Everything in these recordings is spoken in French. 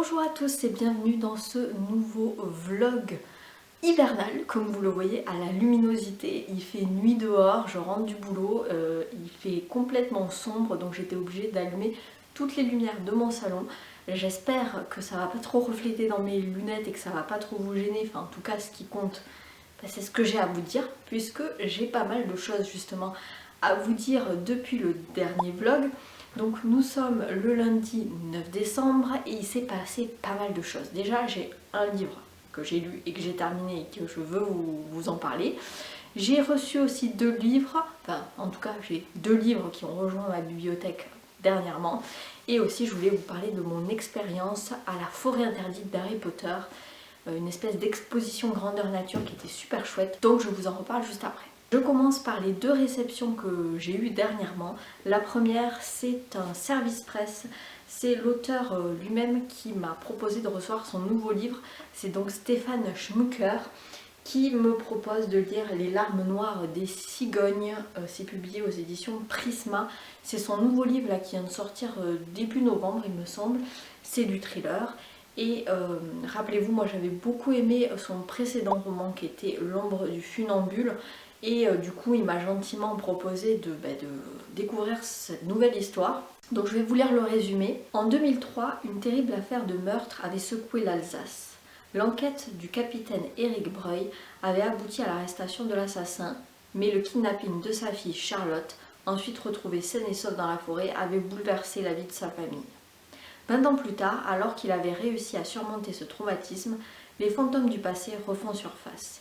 Bonjour à tous et bienvenue dans ce nouveau vlog hivernal. Comme vous le voyez à la luminosité, il fait nuit dehors, je rentre du boulot, il fait complètement sombre donc j'étais obligée d'allumer toutes les lumières de mon salon. J'espère que ça va pas trop refléter dans mes lunettes et que ça va pas trop vous gêner, enfin en tout cas ce qui compte c'est ce que j'ai à vous dire puisque j'ai pas mal de choses justement à vous dire depuis le dernier vlog. Donc nous sommes le lundi 9 décembre et il s'est passé pas mal de choses. Déjà j'ai un livre que j'ai lu et que j'ai terminé et que je veux vous en parler. J'ai reçu aussi 2 livres, enfin en tout cas j'ai 2 livres qui ont rejoint ma bibliothèque dernièrement. Et aussi je voulais vous parler de mon expérience à la forêt interdite d'Harry Potter, une espèce d'exposition grandeur nature qui était super chouette. Donc je vous en reparle juste après. Je commence par les 2 réceptions que j'ai eues dernièrement. La première, c'est un service presse. C'est l'auteur lui-même qui m'a proposé de recevoir son nouveau livre. C'est donc Stéphane Schmucker qui me propose de lire Les larmes noires des cigognes. C'est publié aux éditions Prisma. C'est son nouveau livre là, qui vient de sortir début novembre il me semble. C'est du thriller. Et rappelez-vous, moi j'avais beaucoup aimé son précédent roman qui était L'ombre du funambule. Et du coup il m'a gentiment proposé de découvrir cette nouvelle histoire. Donc je vais vous lire le résumé. En 2003, une terrible affaire de meurtre avait secoué l'Alsace. L'enquête du capitaine Eric Breuil avait abouti à l'arrestation de l'assassin, mais le kidnapping de sa fille Charlotte, ensuite retrouvée saine et sauve dans la forêt, avait bouleversé la vie de sa famille. 20 ans plus tard, alors qu'il avait réussi à surmonter ce traumatisme, les fantômes du passé refont surface.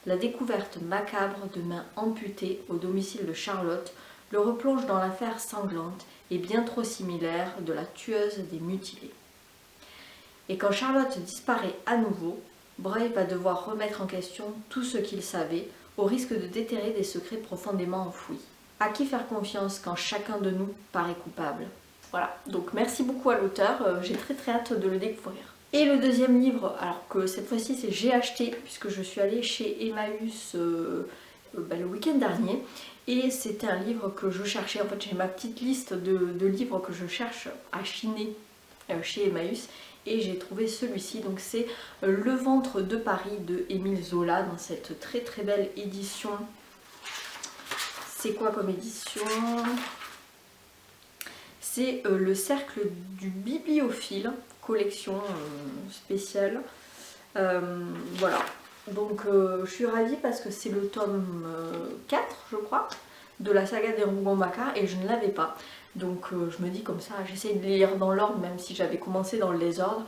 La découverte macabre de mains amputées au domicile de Charlotte le replonge dans l'affaire sanglante et bien trop similaire de la tueuse des mutilés. Et quand Charlotte disparaît à nouveau, Breuil va devoir remettre en question tout ce qu'il savait, au risque de déterrer des secrets profondément enfouis. À qui faire confiance quand chacun de nous paraît coupable ? Voilà, donc merci beaucoup à l'auteur, j'ai très hâte de le découvrir. Et le deuxième livre, alors que cette fois-ci c'est j'ai acheté, puisque je suis allée chez Emmaüs le week-end dernier, et c'était un livre que je cherchais. En fait j'ai ma petite liste de livres que je cherche à chiner chez Emmaüs, et j'ai trouvé celui-ci, donc c'est Le ventre de Paris de Émile Zola, dans cette très belle édition. C'est quoi comme édition ? C'est le cercle du bibliophile, collection spéciale. Voilà, donc je suis ravie parce que c'est le tome 4 je crois de la saga des Rougon-Macquart et je ne l'avais pas. Donc je me dis comme ça, j'essaie de les lire dans l'ordre même si j'avais commencé dans le désordre.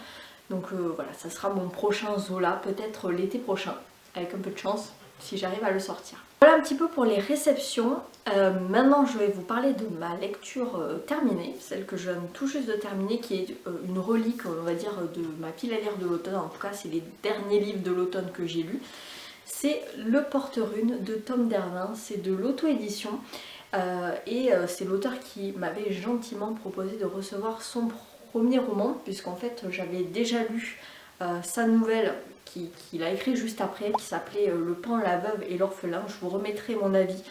Donc voilà, ça sera mon prochain Zola, peut-être l'été prochain, avec un peu de chance, si j'arrive à le sortir. Voilà un petit peu pour les réceptions. Maintenant je vais vous parler de ma lecture terminée, celle que je viens tout juste de terminer, qui est une relique on va dire de ma pile à lire de l'automne. En tout cas c'est les derniers livres de l'automne que j'ai lus. C'est Le Porte-Rune de Tom Dervin, c'est de l'auto-édition et c'est l'auteur qui m'avait gentiment proposé de recevoir son premier roman, puisqu'en fait j'avais déjà lu sa nouvelle qu'il a écrit juste après, qui s'appelait Le Pan, la Veuve et l'Orphelin. Je vous remettrai mon avis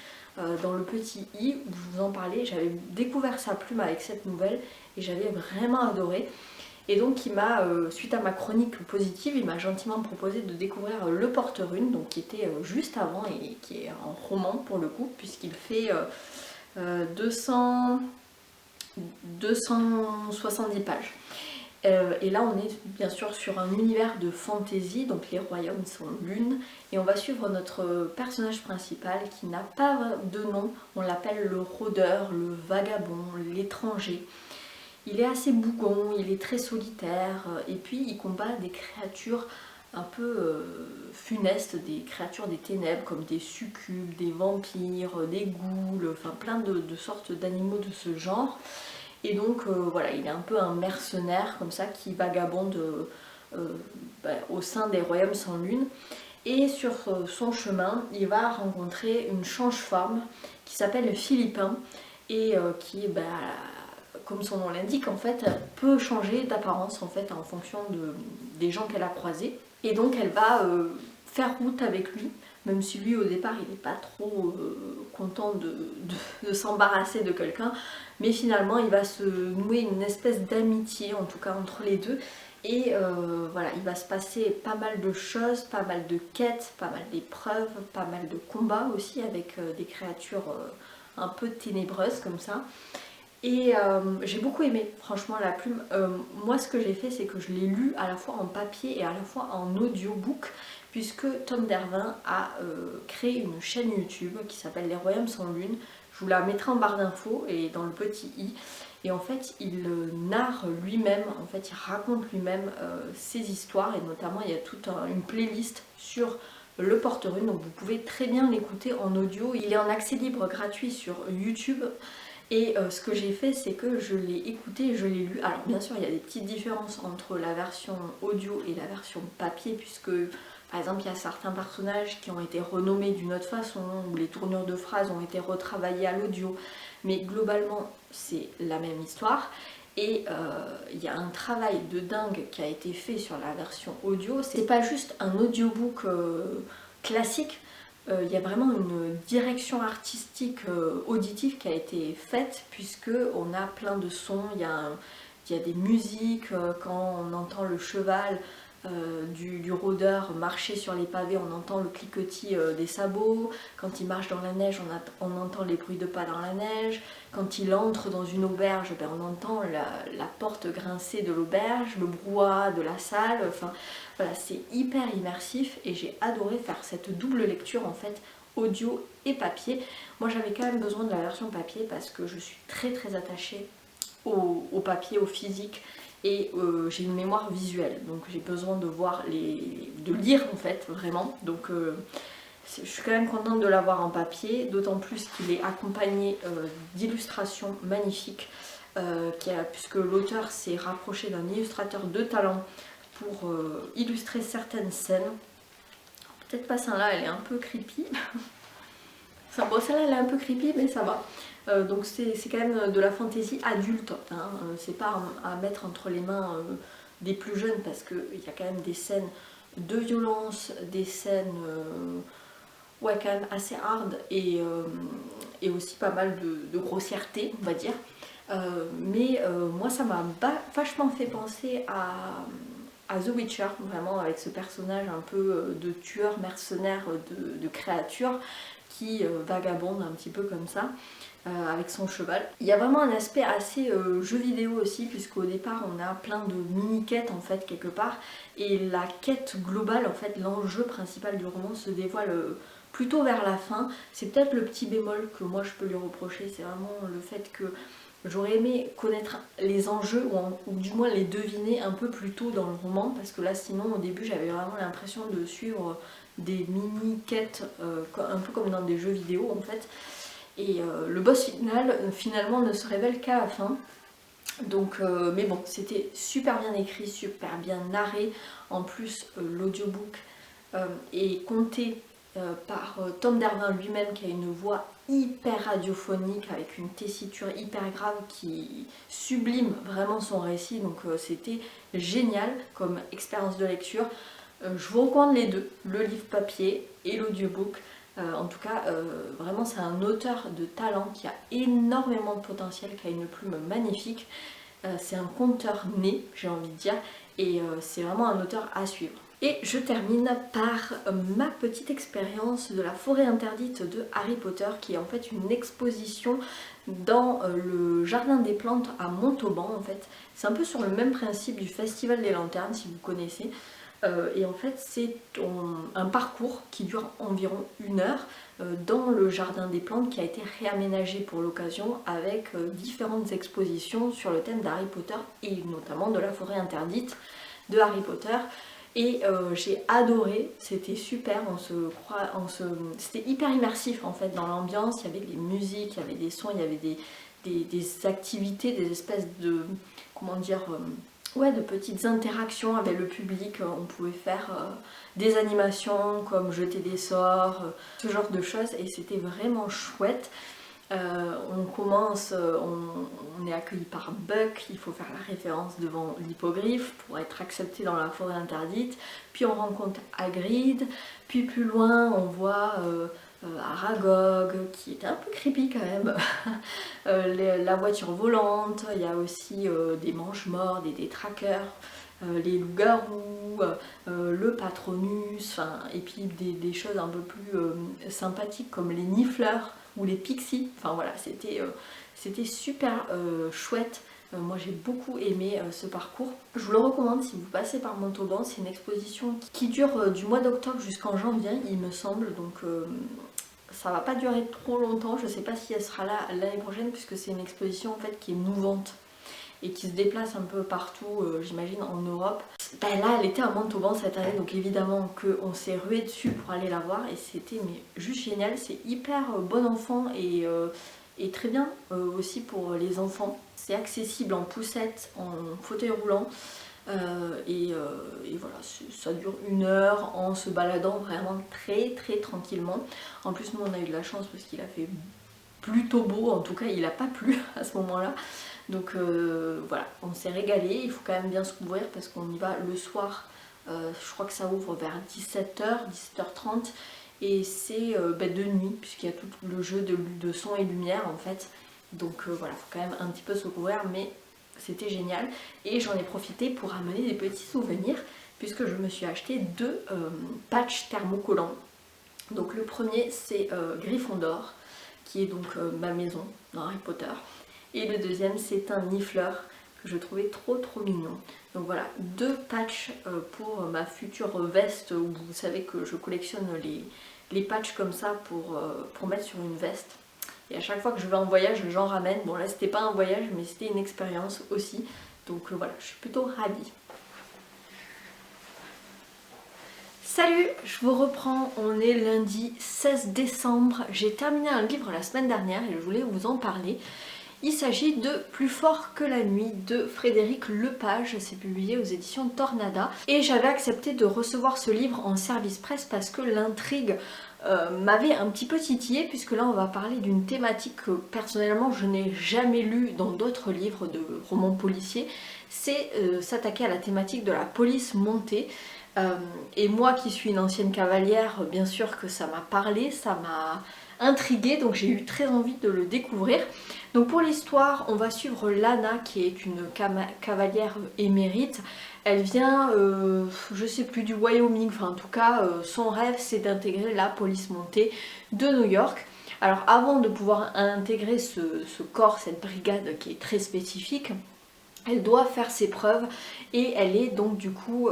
dans le petit i où je vous en parlais. J'avais découvert sa plume avec cette nouvelle et j'avais vraiment adoré. Et donc il m'a, suite à ma chronique positive, il m'a gentiment proposé de découvrir Le Porte-Rune, donc qui était juste avant et qui est un roman pour le coup, puisqu'il fait 270 pages. Et là on est bien sûr sur un univers de fantasy, donc les royaumes sont l'une, et on va suivre notre personnage principal qui n'a pas de nom, on l'appelle le rôdeur, le vagabond, l'étranger. Il est assez bougon, il est très solitaire, et puis il combat des créatures un peu funestes, des créatures des ténèbres comme des succubes, des vampires, des ghouls, enfin plein de sortes d'animaux de ce genre. Et donc voilà, il est un peu un mercenaire comme ça qui vagabonde au sein des royaumes sans lune. Et sur son chemin, il va rencontrer une change-forme qui s'appelle Philippin et qui, comme son nom l'indique, en fait, peut changer d'apparence en fait en fonction des gens qu'elle a croisés. Et donc elle va faire route avec lui, même si lui au départ il n'est pas trop content de s'embarrasser de quelqu'un, mais finalement il va se nouer une espèce d'amitié en tout cas entre les deux, Et voilà, il va se passer pas mal de choses, pas mal de quêtes, pas mal d'épreuves, pas mal de combats aussi avec des créatures un peu ténébreuses comme ça. Et j'ai beaucoup aimé, franchement, la plume. Moi, ce que j'ai fait, c'est que je l'ai lu à la fois en papier et à la fois en audiobook, puisque Tom Dervin a créé une chaîne YouTube qui s'appelle Les Royaumes sans Lune. Je vous la mettrai en barre d'infos et dans le petit i. Et en fait, il narre lui-même, en fait, il raconte lui-même ses histoires, et notamment, il y a toute une playlist sur le Porte-Rune, donc vous pouvez très bien l'écouter en audio. Il est en accès libre gratuit sur YouTube. Et ce que j'ai fait, c'est que je l'ai écouté et je l'ai lu. Alors bien sûr, il y a des petites différences entre la version audio et la version papier, puisque par exemple, il y a certains personnages qui ont été renommés d'une autre façon, ou les tournures de phrases ont été retravaillées à l'audio. Mais globalement, c'est la même histoire. Et il y a un travail de dingue qui a été fait sur la version audio. C'est pas juste un audiobook classique. Il y a vraiment une direction artistique auditive qui a été faite, puisque on a plein de sons, il y a des musiques, quand on entend le cheval du rôdeur marcher sur les pavés, on entend le cliquetis des sabots. Quand il marche dans la neige, on entend les bruits de pas dans la neige. Quand il entre dans une auberge, ben, on entend la porte grincer de l'auberge, le brouhaha de la salle. Enfin voilà, c'est hyper immersif et j'ai adoré faire cette double lecture en fait, audio et papier. Moi j'avais quand même besoin de la version papier parce que je suis très très attachée au papier, au physique. Et j'ai une mémoire visuelle, donc j'ai besoin de de lire en fait, vraiment. Donc je suis quand même contente de l'avoir en papier, d'autant plus qu'il est accompagné d'illustrations magnifiques, puisque l'auteur s'est rapproché d'un illustrateur de talent pour illustrer certaines scènes. Peut-être pas celle-là, elle est un peu creepy. Bon, celle-là elle est un peu creepy, mais ça va. Donc c'est quand même de la fantaisie adulte, hein. C'est pas à mettre entre les mains des plus jeunes, parce qu'il y a quand même des scènes de violence, des scènes ouais, quand même assez hard, et aussi pas mal de grossièreté, on va dire. Mais moi ça m'a vachement fait penser à The Witcher, vraiment, avec ce personnage un peu de tueur mercenaire de créatures qui vagabonde un petit peu comme ça, avec son cheval. Il y a vraiment un aspect assez jeu vidéo aussi, puisqu'au départ on a plein de mini-quêtes en fait quelque part, et la quête globale, en fait l'enjeu principal du roman se dévoile plutôt vers la fin. C'est peut-être le petit bémol que moi je peux lui reprocher, c'est vraiment le fait que j'aurais aimé connaître les enjeux, ou du moins les deviner un peu plus tôt dans le roman, parce que là sinon au début j'avais vraiment l'impression de suivre des mini-quêtes, un peu comme dans des jeux vidéo en fait. Et le boss final finalement ne se révèle qu'à la fin. Donc, mais bon, c'était super bien écrit, super bien narré. En plus, l'audiobook est conté par Tom Dervin lui-même, qui a une voix hyper radiophonique avec une tessiture hyper grave qui sublime vraiment son récit. Donc c'était génial comme expérience de lecture. Je vous recommande les deux, le livre papier et l'audiobook. En tout cas, vraiment c'est un auteur de talent qui a énormément de potentiel, qui a une plume magnifique. C'est un conteur né, j'ai envie de dire, et c'est vraiment un auteur à suivre. Et je termine par ma petite expérience de la forêt interdite de Harry Potter, qui est en fait une exposition dans le jardin des plantes à Montauban en fait. C'est un peu sur le même principe du Festival des Lanternes, si vous connaissez. Et en fait c'est un parcours qui dure environ 1 heure dans le jardin des plantes, qui a été réaménagé pour l'occasion avec différentes expositions sur le thème d'Harry Potter et notamment de la forêt interdite de Harry Potter. Et j'ai adoré, c'était super, c'était hyper immersif en fait dans l'ambiance. Il y avait des musiques, il y avait des sons, il y avait des activités, des espèces de, comment dire, ouais, de petites interactions avec le public. On pouvait faire des animations comme jeter des sorts, ce genre de choses, et c'était vraiment chouette. On est accueilli par Buck, il faut faire la référence devant l'hippogriffe pour être accepté dans la forêt interdite. Puis on rencontre Hagrid, puis plus loin on voit Aragog, qui était un peu creepy quand même, la voiture volante, il y a aussi des mange-morts, des trackers. les loups-garous, le Patronus, et puis des choses un peu plus sympathiques comme les nifleurs ou les pixies. Enfin voilà, c'était super chouette. Moi j'ai beaucoup aimé ce parcours. Je vous le recommande si vous passez par Montauban. C'est une exposition qui dure du mois d'octobre jusqu'en janvier il me semble. Donc ça va pas durer trop longtemps. Je sais pas si elle sera là l'année prochaine puisque c'est une exposition en fait qui est mouvante et qui se déplace un peu partout, j'imagine en Europe. Ben là elle était à Montauban cette année, donc évidemment qu'on s'est rué dessus pour aller la voir et c'était juste génial. C'est hyper bon enfant et très bien aussi pour les enfants. C'est accessible en poussette, en fauteuil roulant. Et voilà, ça dure 1 heure en se baladant vraiment très tranquillement. En plus nous on a eu de la chance parce qu'il a fait plutôt beau, en tout cas il n'a pas plu à ce moment-là. Donc voilà, on s'est régalé. Il faut quand même bien se couvrir parce qu'on y va le soir. Je crois que ça ouvre vers 17h, 17h30 et c'est de nuit puisqu'il y a tout le jeu de son et lumière en fait. Donc voilà, il faut quand même un petit peu se couvrir, mais c'était génial. Et j'en ai profité pour amener des petits souvenirs puisque je me suis acheté 2 patchs thermocollants. Donc le premier c'est Gryffondor qui est donc ma maison dans Harry Potter. Et le deuxième c'est un nifleur que je trouvais trop mignon. Donc voilà, 2 patchs pour ma future veste où vous savez que je collectionne les patchs comme ça pour mettre sur une veste. Et à chaque fois que je vais en voyage, j'en ramène. Bon là c'était pas un voyage mais c'était une expérience aussi. Donc voilà, je suis plutôt ravie. Salut, je vous reprends, on est lundi 16 décembre. J'ai terminé un livre la semaine dernière et je voulais vous en parler. Il s'agit de Plus fort que la nuit de Frédéric Lepage, c'est publié aux éditions Tornada. Et j'avais accepté de recevoir ce livre en service presse parce que l'intrigue m'avait un petit peu titillé, puisque là on va parler d'une thématique que personnellement je n'ai jamais lue dans d'autres livres de romans policiers. C'est s'attaquer à la thématique de la police montée. Et moi qui suis une ancienne cavalière, bien sûr que ça m'a parlé, ça m'a intriguée, donc j'ai eu très envie de le découvrir. Donc pour l'histoire, on va suivre Lana qui est une cavalière émérite. Elle vient, je sais plus, du Wyoming, enfin en tout cas son rêve c'est d'intégrer la police montée de New York. Alors avant de pouvoir intégrer ce corps, cette brigade qui est très spécifique, elle doit faire ses preuves et elle est donc du coup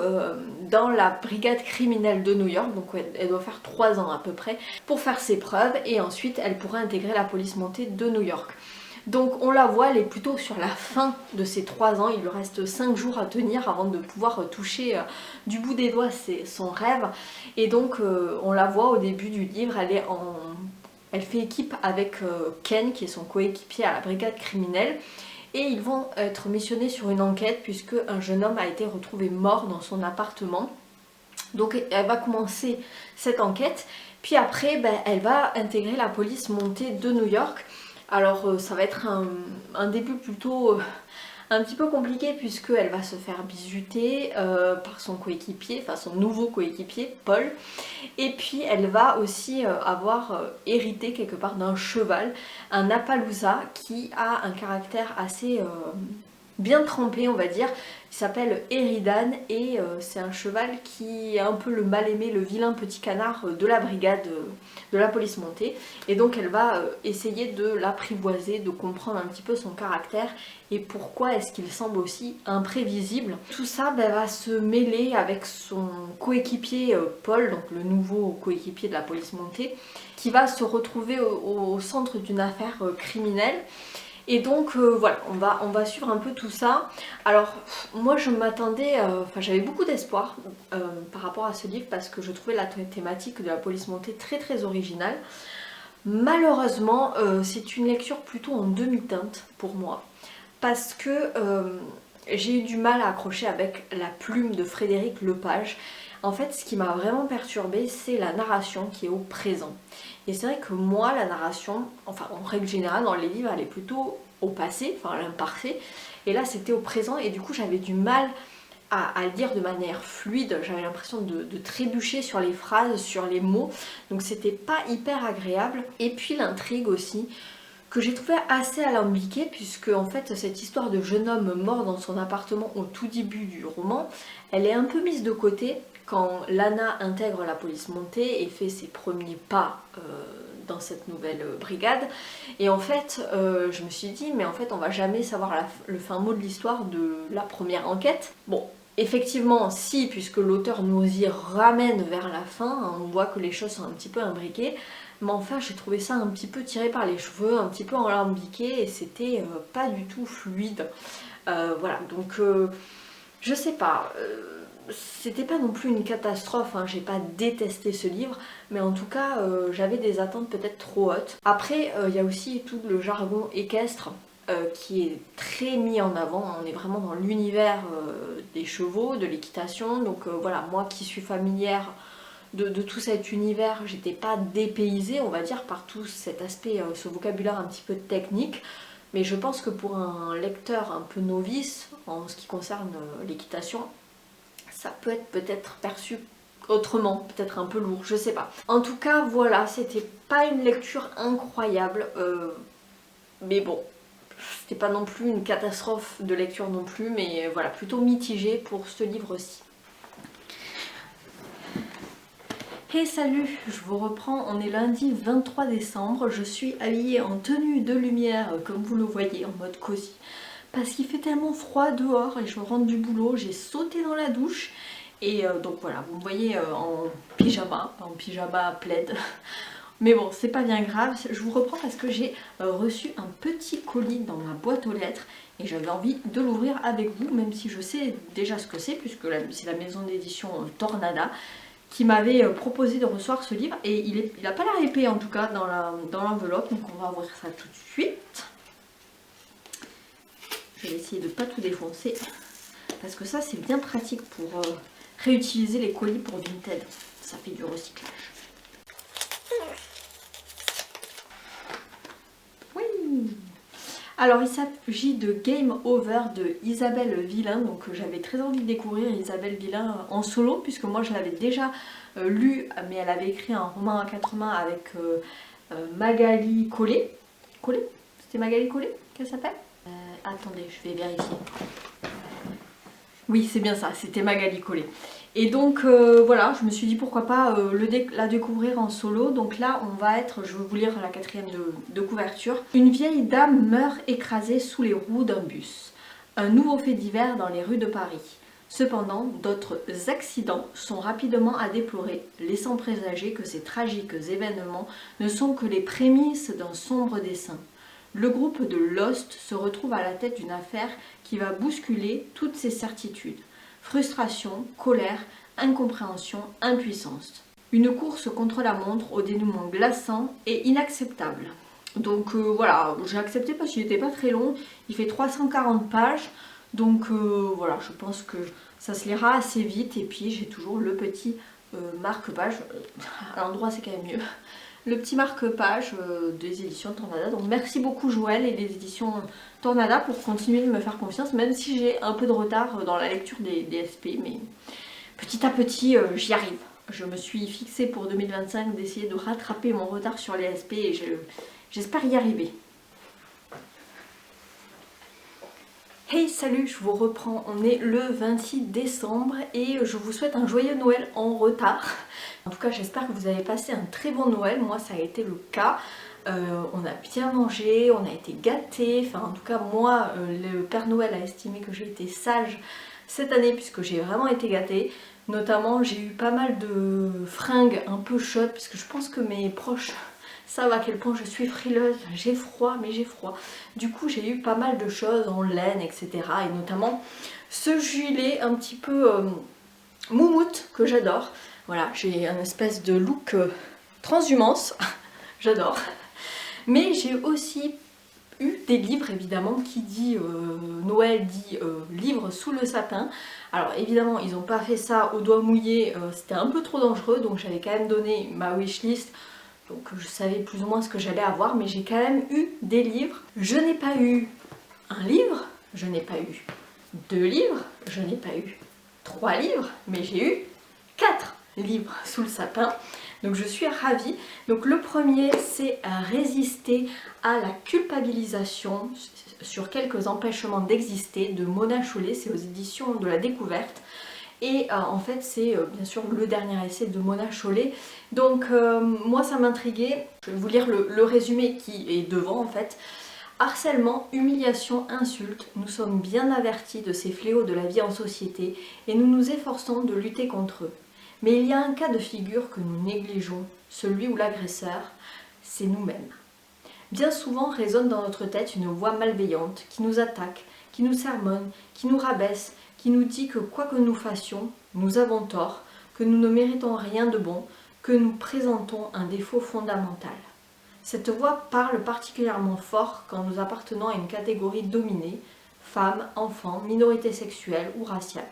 dans la brigade criminelle de New York, donc elle doit faire 3 ans à peu près pour faire ses preuves et ensuite elle pourra intégrer la police montée de New York. Donc on la voit, elle est plutôt sur la fin de ses 3 ans, il lui reste 5 jours à tenir avant de pouvoir toucher du bout des doigts son rêve. Et donc on la voit au début du livre, elle fait équipe avec Ken qui est son coéquipier à la brigade criminelle. Et ils vont être missionnés sur une enquête puisque un jeune homme a été retrouvé mort dans son appartement. Donc elle va commencer cette enquête, puis après elle va intégrer la police montée de New York. Alors ça va être un début plutôt un petit peu compliqué puisqu'elle va se faire bisuter par son coéquipier, enfin son nouveau coéquipier Paul. Et puis elle va aussi avoir hérité quelque part d'un cheval, un Appaloosa qui a un caractère assez bien trempé on va dire. Il s'appelle Eridan et c'est un cheval qui est un peu le mal aimé, le vilain petit canard de la brigade de la police montée. Et donc elle va essayer de l'apprivoiser, de comprendre un petit peu son caractère et pourquoi est-ce qu'il semble aussi imprévisible. Tout ça va se mêler avec son coéquipier Paul, donc le nouveau coéquipier de la police montée, qui va se retrouver au centre d'une affaire criminelle. Et donc voilà, on va suivre un peu tout ça. Alors moi je m'attendais, j'avais beaucoup d'espoir par rapport à ce livre parce que je trouvais la thématique de la police montée très originale. Malheureusement c'est une lecture plutôt en demi-teinte pour moi parce que j'ai eu du mal à accrocher avec la plume de Frédéric Lepage. En fait ce qui m'a vraiment perturbée c'est la narration qui est au présent. Et c'est vrai que moi, la narration, enfin en règle générale dans les livres, elle est plutôt au passé, enfin à l'imparfait. Et là c'était au présent et du coup j'avais du mal à lire de manière fluide. J'avais l'impression de trébucher sur les phrases, sur les mots. Donc c'était pas hyper agréable. Et puis l'intrigue aussi, que j'ai trouvé assez alambiqué, puisque en fait cette histoire de jeune homme mort dans son appartement au tout début du roman, elle est un peu mise de côté quand Lana intègre la police montée et fait ses premiers pas dans cette nouvelle brigade. Et en fait, je me suis dit, mais en fait on va jamais savoir le fin mot de l'histoire de la première enquête. Bon, effectivement, si, puisque l'auteur nous y ramène vers la fin, on voit que les choses sont un petit peu imbriquées, mais enfin j'ai trouvé ça un petit peu tiré par les cheveux, un petit peu alambiqué, et c'était pas du tout fluide. Voilà, donc je sais pas, c'était pas non plus une catastrophe, hein, j'ai pas détesté ce livre, mais en tout cas j'avais des attentes peut-être trop hautes. Après, il y a aussi tout le jargon équestre qui est très mis en avant. On est vraiment dans l'univers des chevaux, de l'équitation, donc voilà, moi qui suis familière de tout cet univers, j'étais pas dépaysée, on va dire, par tout cet aspect, ce vocabulaire un petit peu technique, mais je pense que pour un lecteur un peu novice en ce qui concerne l'équitation, ça peut être peut-être perçu autrement, peut-être un peu lourd, je sais pas. En tout cas, voilà, c'était pas une lecture incroyable, mais bon, c'était pas non plus une catastrophe de lecture non plus, mais voilà, plutôt mitigé pour ce livre-ci. Hey salut, je vous reprends, on est lundi 23 décembre, je suis habillée en tenue de lumière comme vous le voyez en mode cosy parce qu'il fait tellement froid dehors et je rentre du boulot, j'ai sauté dans la douche et donc voilà, vous me voyez en pyjama plaid. Mais bon, c'est pas bien grave, je vous reprends parce que j'ai reçu un petit colis dans ma boîte aux lettres et j'avais envie de l'ouvrir avec vous, même si je sais déjà ce que c'est puisque c'est la maison d'édition Tornada qui m'avait proposé de recevoir ce livre et il n'a pas l'air épais en tout cas dans l'enveloppe, donc on va ouvrir ça tout de suite. Je vais essayer de ne pas tout défoncer parce que ça c'est bien pratique pour réutiliser les colis pour Vinted, ça fait du recyclage. Oui. Alors il s'agit de Game Over de Isabelle Villain, donc j'avais très envie de découvrir Isabelle Villain en solo puisque moi je l'avais déjà lu, mais elle avait écrit un roman à quatre mains avec Magali Collet. Collet? C'était Magali Collet qu'elle s'appelle? Attendez, je vais vérifier. Oui, c'est bien ça, c'était Magali Collet. Et donc voilà, je me suis dit pourquoi pas la découvrir en solo. Donc là, on va être, je vais vous lire la quatrième de couverture. Une vieille dame meurt écrasée sous les roues d'un bus. Un nouveau fait divers dans les rues de Paris. Cependant, d'autres accidents sont rapidement à déplorer, laissant présager que ces tragiques événements ne sont que les prémices d'un sombre dessein. Le groupe de Lost se retrouve à la tête d'une affaire qui va bousculer toutes ses certitudes. Frustration, colère, incompréhension, impuissance. Une course contre la montre au dénouement glaçant et inacceptable. Donc voilà, j'ai accepté parce qu'il n'était pas très long, il fait 340 pages, donc voilà, je pense que ça se lira assez vite et puis j'ai toujours le petit marque-page, à l'endroit c'est quand même mieux, le petit marque-page des éditions Tornada. Donc merci beaucoup Joël et les éditions Tornada pour continuer de me faire confiance, même si j'ai un peu de retard dans la lecture des SP, mais petit à petit j'y arrive. Je me suis fixée pour 2025 d'essayer de rattraper mon retard sur les SP et j'espère y arriver. Hey salut, je vous reprends, on est le 26 décembre et je vous souhaite un joyeux Noël en retard. En tout cas j'espère que vous avez passé un très bon Noël, moi ça a été le cas. On a bien mangé, on a été gâtés, enfin en tout cas moi le Père Noël a estimé que j'ai été sage cette année puisque j'ai vraiment été gâtée. Notamment j'ai eu pas mal de fringues un peu chaudes puisque je pense que mes proches savent à quel point je suis frileuse, j'ai froid mais j'ai froid. Du coup j'ai eu pas mal de choses en laine etc. Et notamment ce gilet un petit peu moumoute que j'adore. Voilà, j'ai un espèce de look transhumance, j'adore. Mais j'ai aussi eu des livres évidemment, qui dit Noël dit livre sous le sapin. Alors évidemment ils n'ont pas fait ça au doigt mouillé, c'était un peu trop dangereux, donc j'avais quand même donné ma wishlist. Donc je savais plus ou moins ce que j'allais avoir, mais j'ai quand même eu des livres. Je n'ai pas eu un livre, je n'ai pas eu deux livres, je n'ai pas eu trois livres, mais j'ai eu 4. livres sous le sapin. Donc je suis ravie. Donc le premier, c'est Résister à la culpabilisation sur quelques empêchements d'exister de Mona Chollet, c'est aux éditions de la Découverte. Et en fait c'est bien sûr le dernier essai de Mona Chollet. Donc moi ça m'intriguait. Je vais vous lire le résumé qui est devant en fait. Harcèlement, humiliation, insulte, nous sommes bien avertis de ces fléaux de la vie en société et nous nous efforçons de lutter contre eux. Mais il y a un cas de figure que nous négligeons, celui où l'agresseur, c'est nous-mêmes. Bien souvent résonne dans notre tête une voix malveillante qui nous attaque, qui nous sermonne, qui nous rabaisse, qui nous dit que quoi que nous fassions, nous avons tort, que nous ne méritons rien de bon, que nous présentons un défaut fondamental. Cette voix parle particulièrement fort quand nous appartenons à une catégorie dominée, femmes, enfants, minorités sexuelles ou raciales.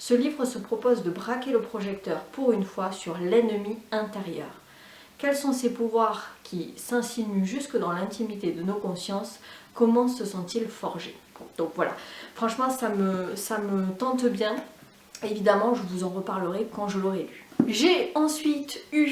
Ce livre se propose de braquer le projecteur pour une fois sur l'ennemi intérieur. Quels sont ces pouvoirs qui s'insinuent jusque dans l'intimité de nos consciences? Comment se sont-ils forgés? Donc voilà, franchement ça me tente bien. Évidemment, je vous en reparlerai quand je l'aurai lu. J'ai ensuite eu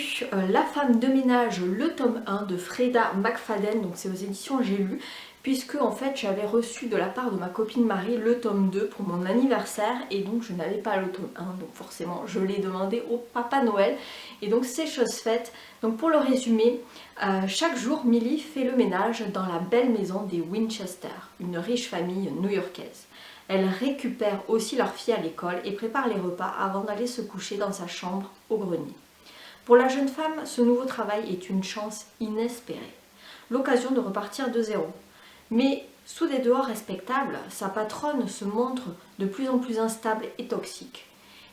La femme de ménage, le tome 1 de Freda McFadden, donc c'est aux éditions J'ai lu, puisque en fait j'avais reçu de la part de ma copine Marie le tome 2 pour mon anniversaire et donc je n'avais pas le tome 1, donc forcément je l'ai demandé au Papa Noël et donc c'est chose faite. Donc pour le résumer, chaque jour Millie fait le ménage dans la belle maison des Winchester, une riche famille new-yorkaise. Elle récupère aussi leur fille à l'école et prépare les repas avant d'aller se coucher dans sa chambre au grenier. Pour la jeune femme, ce nouveau travail est une chance inespérée, l'occasion de repartir de zéro. Mais sous des dehors respectables, sa patronne se montre de plus en plus instable et toxique.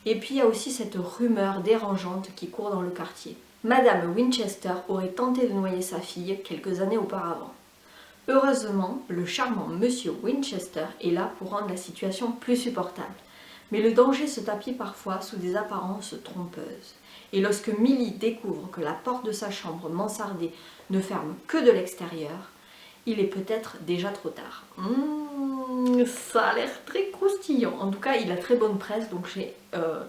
Et puis il y a aussi cette rumeur dérangeante qui court dans le quartier. Madame Winchester aurait tenté de noyer sa fille quelques années auparavant. Heureusement, le charmant monsieur Winchester est là pour rendre la situation plus supportable. Mais le danger se tapit parfois sous des apparences trompeuses. Et lorsque Millie découvre que la porte de sa chambre mansardée ne ferme que de l'extérieur, il est peut-être déjà trop tard. Ça a l'air très croustillant. En tout cas, il a très bonne presse, donc j'ai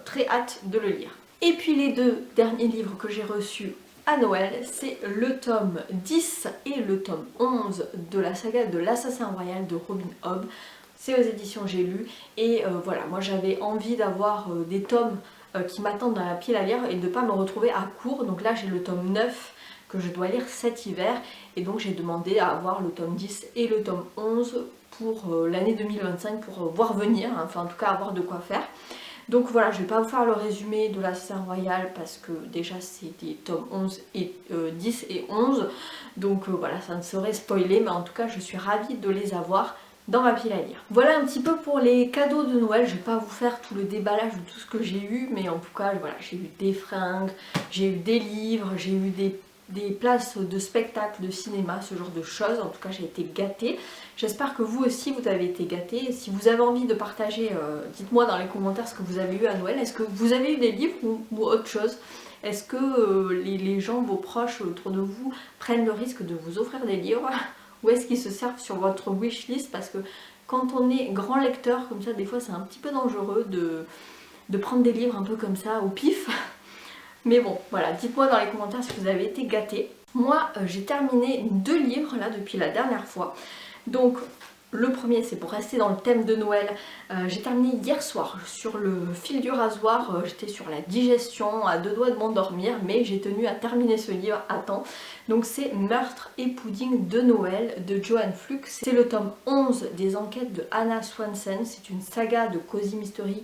très hâte de le lire. Et puis les deux derniers livres que j'ai reçus à Noël, c'est le tome 10 et le tome 11 de la saga de l'Assassin Royal de Robin Hobb. C'est aux éditions J'ai lu et voilà, moi j'avais envie d'avoir des tomes qui m'attendent dans la pile à lire et de ne pas me retrouver à court. Donc là j'ai le tome 9 que je dois lire cet hiver et donc j'ai demandé à avoir le tome 10 et le tome 11 pour l'année 2025 pour voir venir, hein, enfin en tout cas avoir de quoi faire. Donc voilà, je ne vais pas vous faire le résumé de l'Assassin Royal parce que déjà c'est des tomes 11 et 10 et 11. Donc voilà, ça ne serait spoilé, mais en tout cas je suis ravie de les avoir dans ma pile à lire. Voilà un petit peu pour les cadeaux de Noël. Je ne vais pas vous faire tout le déballage de tout ce que j'ai eu, mais en tout cas voilà, j'ai eu des fringues, j'ai eu des livres, j'ai eu des places de spectacle, de cinéma, ce genre de choses. En tout cas j'ai été gâtée. J'espère que vous aussi vous avez été gâtés. Si vous avez envie de partager, dites-moi dans les commentaires ce que vous avez eu à Noël. Est-ce que vous avez eu des livres ou autre chose? Est-ce que les gens, vos proches autour de vous prennent le risque de vous offrir des livres? Ou est-ce qu'ils se servent sur votre wishlist? Parce que quand on est grand lecteur comme ça, des fois c'est un petit peu dangereux de prendre des livres un peu comme ça au pif. Mais bon, voilà, dites-moi dans les commentaires si vous avez été gâtés. Moi, j'ai terminé 2 livres là depuis la dernière fois. Donc, le premier, c'est pour rester dans le thème de Noël. J'ai terminé hier soir sur le fil du rasoir. J'étais sur la digestion, à 2 doigts de m'endormir, mais j'ai tenu à terminer ce livre à temps. Donc, c'est Meurtre et pudding de Noël de Joanne Flux. C'est le tome 11 des enquêtes de Anna Swanson. C'est une saga de Cozy Mystery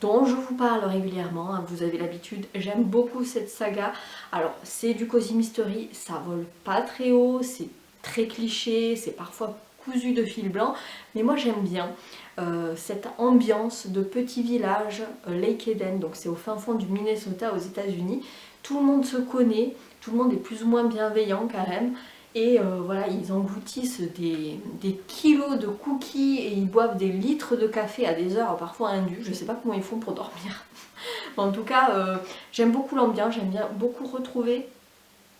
dont je vous parle régulièrement, hein, vous avez l'habitude, j'aime beaucoup cette saga. Alors c'est du Cozy Mystery, ça vole pas très haut, c'est très cliché, c'est parfois cousu de fil blanc, mais moi j'aime bien cette ambiance de petit village, Lake Eden, donc c'est au fin fond du Minnesota aux États-Unis. Tout le monde se connaît, tout le monde est plus ou moins bienveillant quand même. Et voilà, ils engloutissent des kilos de cookies et ils boivent des litres de café à des heures parfois indues. Je sais pas comment ils font pour dormir. En tout cas, j'aime beaucoup l'ambiance, j'aime bien beaucoup retrouver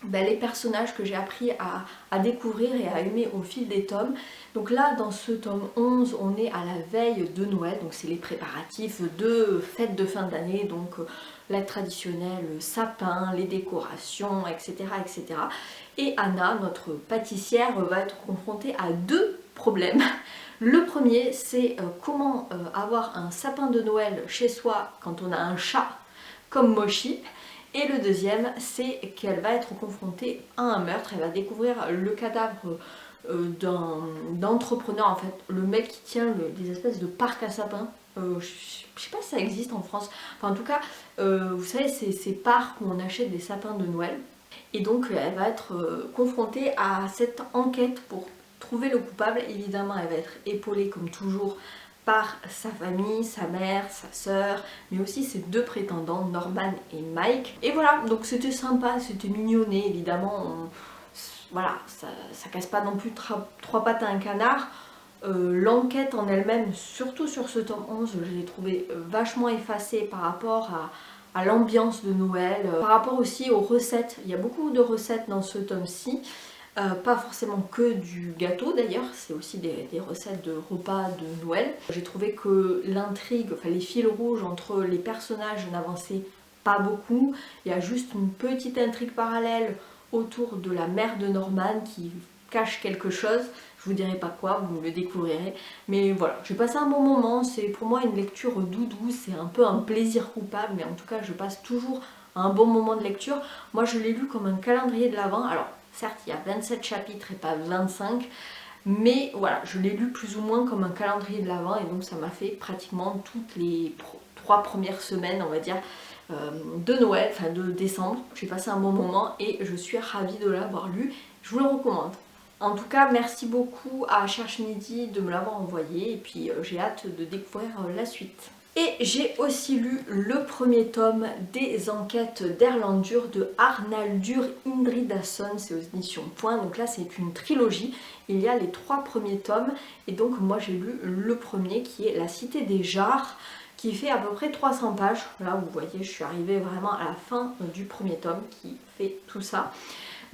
les personnages que j'ai appris à découvrir et à aimer au fil des tomes. Donc là, dans ce tome 11, on est à la veille de Noël, donc c'est les préparatifs de fête de fin d'année, donc la traditionnelle sapin, les décorations, etc., etc. Et Anna, notre pâtissière, va être confrontée à deux problèmes. Le premier, c'est comment avoir un sapin de Noël chez soi quand on a un chat comme Mochi. Et le deuxième, c'est qu'elle va être confrontée à un meurtre. Elle va découvrir le cadavre d'un d'entrepreneur, en fait, le mec qui tient des espèces de parcs à sapins. Je sais pas si ça existe en France. Enfin, en tout cas, vous savez, ces parcs où on achète des sapins de Noël. Et donc, elle va être confrontée à cette enquête pour trouver le coupable. Évidemment, elle va être épaulée, comme toujours, par sa famille, sa mère, sa sœur, mais aussi ses deux prétendants, Norman et Mike. Et voilà, donc c'était sympa, c'était mignonné, évidemment. Voilà, ça casse pas non plus trois pattes à un canard. L'enquête en elle-même, surtout sur ce tome 11, je l'ai trouvé vachement effacée par rapport à l'ambiance de Noël, par rapport aussi aux recettes. Il y a beaucoup de recettes dans ce tome-ci. Pas forcément que du gâteau d'ailleurs, c'est aussi des recettes de repas de Noël. J'ai trouvé que l'intrigue, enfin les fils rouges entre les personnages n'avançaient pas beaucoup. Il y a juste une petite intrigue parallèle autour de la mère de Norman qui cache quelque chose. Je vous dirai pas quoi, vous le découvrirez. Mais voilà, j'ai passé un bon moment, c'est pour moi une lecture doudou, c'est un peu un plaisir coupable, mais en tout cas je passe toujours un bon moment de lecture. Moi je l'ai lu comme un calendrier de l'Avent. Alors certes, il y a 27 chapitres et pas 25, mais voilà, je l'ai lu plus ou moins comme un calendrier de l'Avent et donc ça m'a fait pratiquement toutes les 3 premières semaines, on va dire, de Noël, enfin de décembre. J'ai passé un bon moment et je suis ravie de l'avoir lu. Je vous le recommande. En tout cas, merci beaucoup à Cherche Midi de me l'avoir envoyé et puis j'ai hâte de découvrir la suite. Et j'ai aussi lu le premier tome des enquêtes d'Erlendur de Arnaldur Indridason, c'est aux éditions Point. Donc là c'est une trilogie, il y a les 3 premiers tomes et donc moi j'ai lu le premier qui est La Cité des Jarres, qui fait à peu près 300 pages. Là vous voyez, je suis arrivée vraiment à la fin du premier tome qui fait tout ça.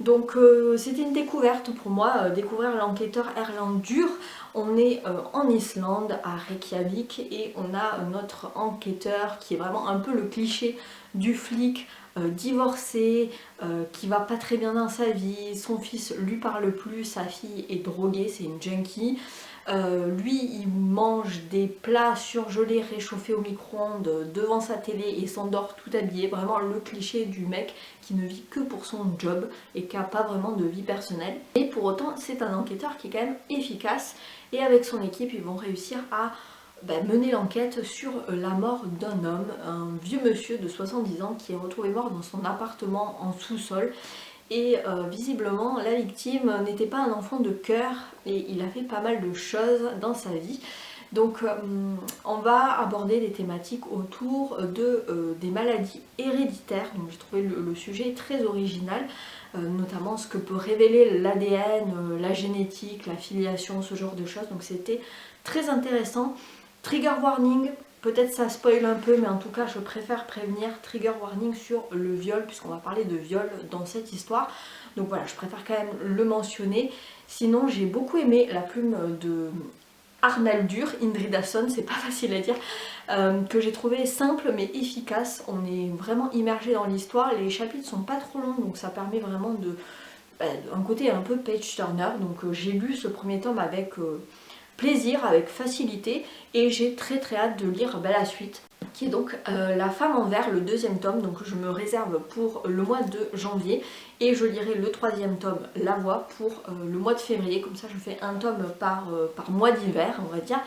Donc c'était une découverte pour moi, découvrir l'enquêteur Erlendur. On est en Islande, à Reykjavik, et on a notre enquêteur qui est vraiment un peu le cliché du flic divorcé, qui va pas très bien dans sa vie, son fils lui parle plus, sa fille est droguée, c'est une junkie. Lui il mange des plats surgelés réchauffés au micro-ondes devant sa télé et s'endort tout habillé, vraiment le cliché du mec qui ne vit que pour son job et qui n'a pas vraiment de vie personnelle. Et pour autant c'est un enquêteur qui est quand même efficace et avec son équipe ils vont réussir à mener l'enquête sur la mort d'un homme, un vieux monsieur de 70 ans qui est retrouvé mort dans son appartement en sous-sol. Et visiblement la victime n'était pas un enfant de cœur et il a fait pas mal de choses dans sa vie. Donc on va aborder des thématiques autour des maladies héréditaires. Donc j'ai trouvé le sujet très original, notamment ce que peut révéler l'ADN, la génétique, la filiation, ce genre de choses. Donc c'était très intéressant. Trigger warning, peut-être ça spoil un peu, mais en tout cas je préfère prévenir, trigger warning sur le viol, puisqu'on va parler de viol dans cette histoire. Donc voilà, je préfère quand même le mentionner. Sinon j'ai beaucoup aimé la plume de Arnaldur Indridason, c'est pas facile à dire, que j'ai trouvé simple mais efficace. On est vraiment immergé dans l'histoire, les chapitres sont pas trop longs, donc ça permet vraiment de un côté un peu page turner. Donc j'ai lu ce premier tome avec plaisir, avec facilité, et j'ai très hâte de lire la suite, qui est donc La Femme en Verre, le 2e tome. Donc je me réserve pour le mois de janvier et je lirai le 3e tome, La Voix, pour le mois de février. Comme ça je fais un tome par mois d'hiver, on va dire.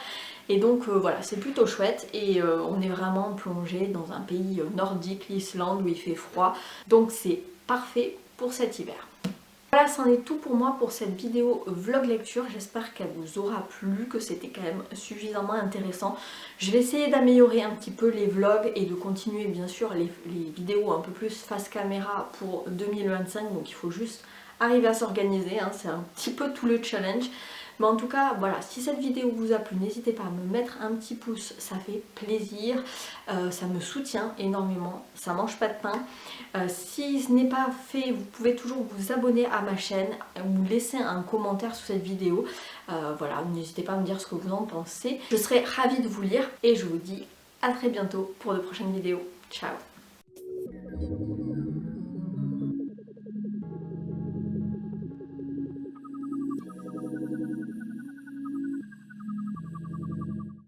Et donc voilà, c'est plutôt chouette et on est vraiment plongé dans un pays nordique, l'Islande, où il fait froid. Donc c'est parfait pour cet hiver. Voilà, c'en est tout pour moi pour cette vidéo vlog lecture. J'espère qu'elle vous aura plu, que c'était quand même suffisamment intéressant. Je vais essayer d'améliorer un petit peu les vlogs et de continuer bien sûr les vidéos un peu plus face caméra pour 2025. Donc il faut juste arriver à s'organiser, hein, c'est un petit peu tout le challenge. Mais en tout cas, voilà, si cette vidéo vous a plu, n'hésitez pas à me mettre un petit pouce, ça fait plaisir, ça me soutient énormément, ça mange pas de pain. Si ce n'est pas fait, vous pouvez toujours vous abonner à ma chaîne ou laisser un commentaire sous cette vidéo. Voilà, n'hésitez pas à me dire ce que vous en pensez. Je serai ravie de vous lire et je vous dis à très bientôt pour de prochaines vidéos. Ciao!